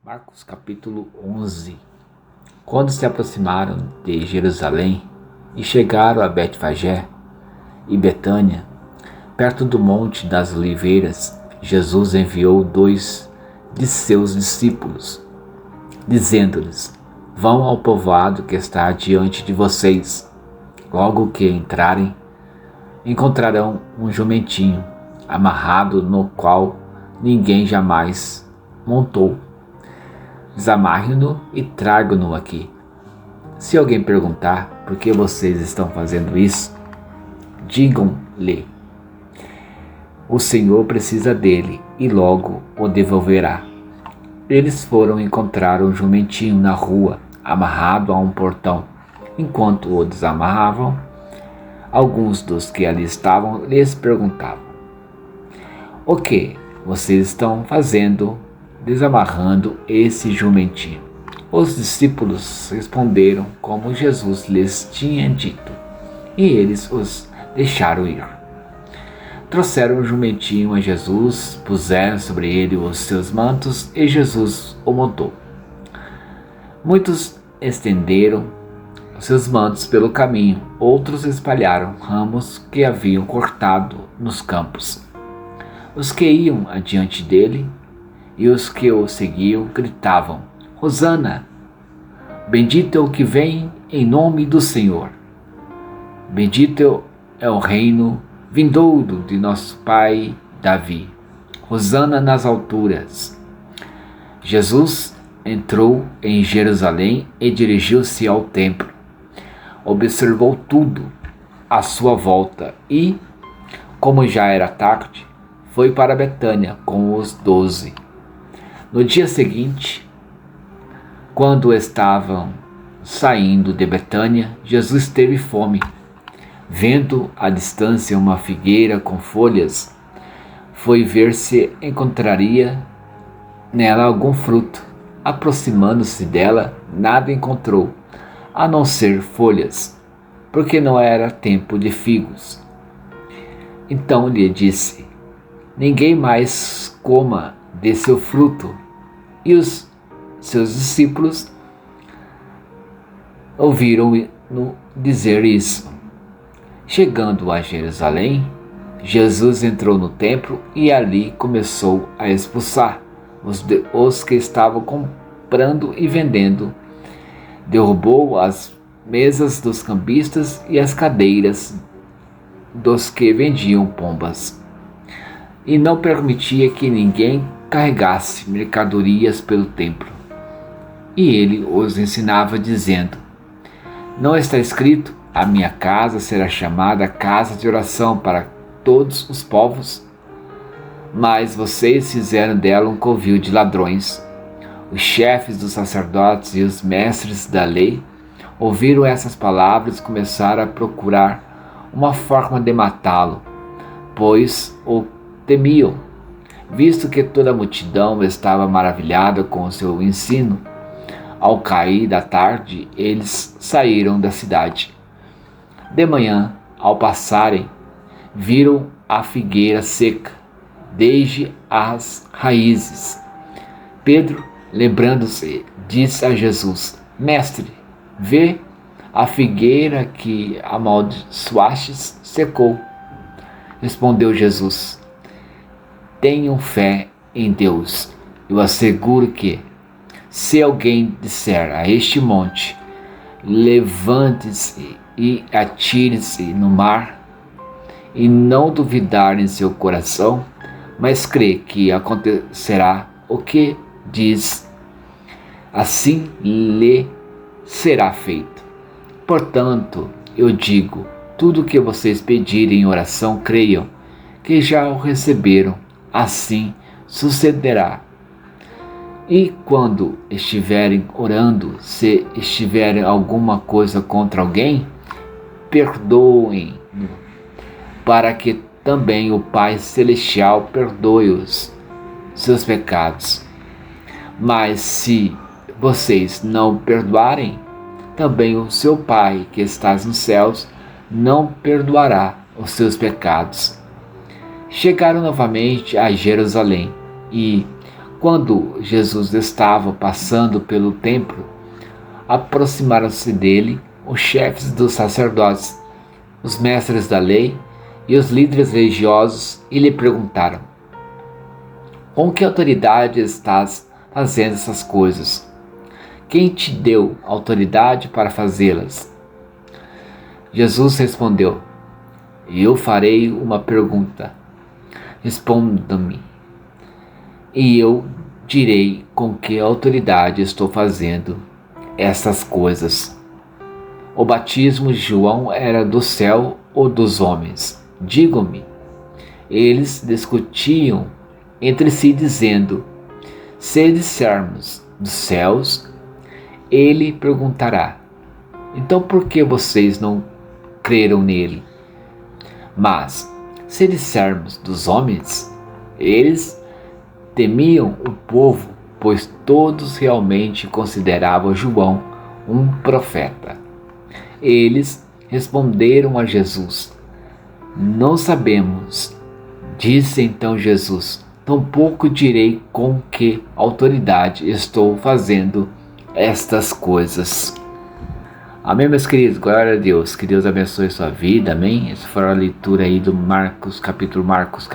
Marcos capítulo 11. Quando se aproximaram de Jerusalém e chegaram a Betfagé e Betânia, perto do Monte das Oliveiras, Jesus enviou 2 de seus discípulos, dizendo-lhes: Vão ao povoado que está diante de vocês. Logo que entrarem, encontrarão um jumentinho amarrado, no qual ninguém jamais montou. Desamarre-no e tragam-no aqui. Se alguém perguntar por que vocês estão fazendo isso, digam-lhe: o Senhor precisa dele e logo o devolverá. Eles foram encontrar um jumentinho na rua, amarrado a um portão. Enquanto o desamarravam, alguns dos que ali estavam lhes perguntavam: o que vocês estão fazendo desamarrando esse jumentinho? Os discípulos responderam como Jesus lhes tinha dito, e eles os deixaram ir. Trouxeram o jumentinho a Jesus, puseram sobre ele os seus mantos e Jesus o montou. Muitos estenderam os seus mantos pelo caminho, outros espalharam ramos que haviam cortado nos campos. Os que iam adiante dele e os que o seguiam gritavam: Hosana! Bendito é o que vem em nome do Senhor. Bendito é o reino vindouro de nosso pai Davi. Hosana nas alturas. Jesus entrou em Jerusalém e dirigiu-se ao templo. Observou tudo à sua volta e, como já era tarde, foi para Betânia com os 12. No dia seguinte, quando estavam saindo de Betânia, Jesus teve fome. Vendo à distância uma figueira com folhas, foi ver se encontraria nela algum fruto. Aproximando-se dela, nada encontrou, a não ser folhas, porque não era tempo de figos. Então lhe disse: ninguém mais coma de seu fruto. E os seus discípulos ouviram-no dizer isso. Chegando a Jerusalém, Jesus entrou no templo e ali começou a expulsar os que estavam comprando e vendendo. Derrubou as mesas dos cambistas e as cadeiras dos que vendiam pombas. E não permitia que ninguém carregasse mercadorias pelo templo. E ele os ensinava dizendo: não está escrito: a minha casa será chamada casa de oração para todos os povos? Mas vocês fizeram dela um covil de ladrões. Os chefes dos sacerdotes e os mestres da lei ouviram essas palavras e começaram a procurar uma forma de matá-lo, pois o temiam, visto que toda a multidão estava maravilhada com o seu ensino. Ao cair da tarde, eles saíram da cidade. De manhã, ao passarem, viram a figueira seca, desde as raízes. Pedro, lembrando-se, disse a Jesus: Mestre, vê, a figueira que amaldiçoastes secou. Respondeu Jesus: tenham fé em Deus. Eu asseguro que, se alguém disser a este monte: levante-se e atire-se no mar, e não duvidar em seu coração, mas crê que acontecerá o que diz, assim lhe será feito. Portanto, eu digo: tudo o que vocês pedirem em oração, creiam que já o receberam, assim sucederá. E quando estiverem orando, se estiverem alguma coisa contra alguém, perdoem, para que também o Pai Celestial perdoe os seus pecados. Mas se vocês não perdoarem, também o seu Pai que estás nos céus não perdoará os seus pecados. Chegaram novamente a Jerusalém e, Quando Jesus estava passando pelo templo, aproximaram-se dele os chefes dos sacerdotes, os mestres da lei e os líderes religiosos e lhe perguntaram: com que autoridade estás fazendo essas coisas? Quem te deu autoridade para fazê-las? Jesus respondeu: eu farei uma pergunta. Responda-me, e eu direi com que autoridade estou fazendo essas coisas. O batismo de João era do céu ou dos homens? Digam-me. Eles discutiam entre si, dizendo: se dissermos dos céus, ele perguntará: então por que vocês não creram nele? Mas, se dissermos dos homens, eles temiam o povo, pois todos realmente consideravam João um profeta. Eles responderam a Jesus: não sabemos. Disse então Jesus: tampouco direi com que autoridade estou fazendo estas coisas. Amém, meus queridos? Glória a Deus. Que Deus abençoe sua vida. Amém? Essa foi a leitura aí do Marcos, capítulo Marcos.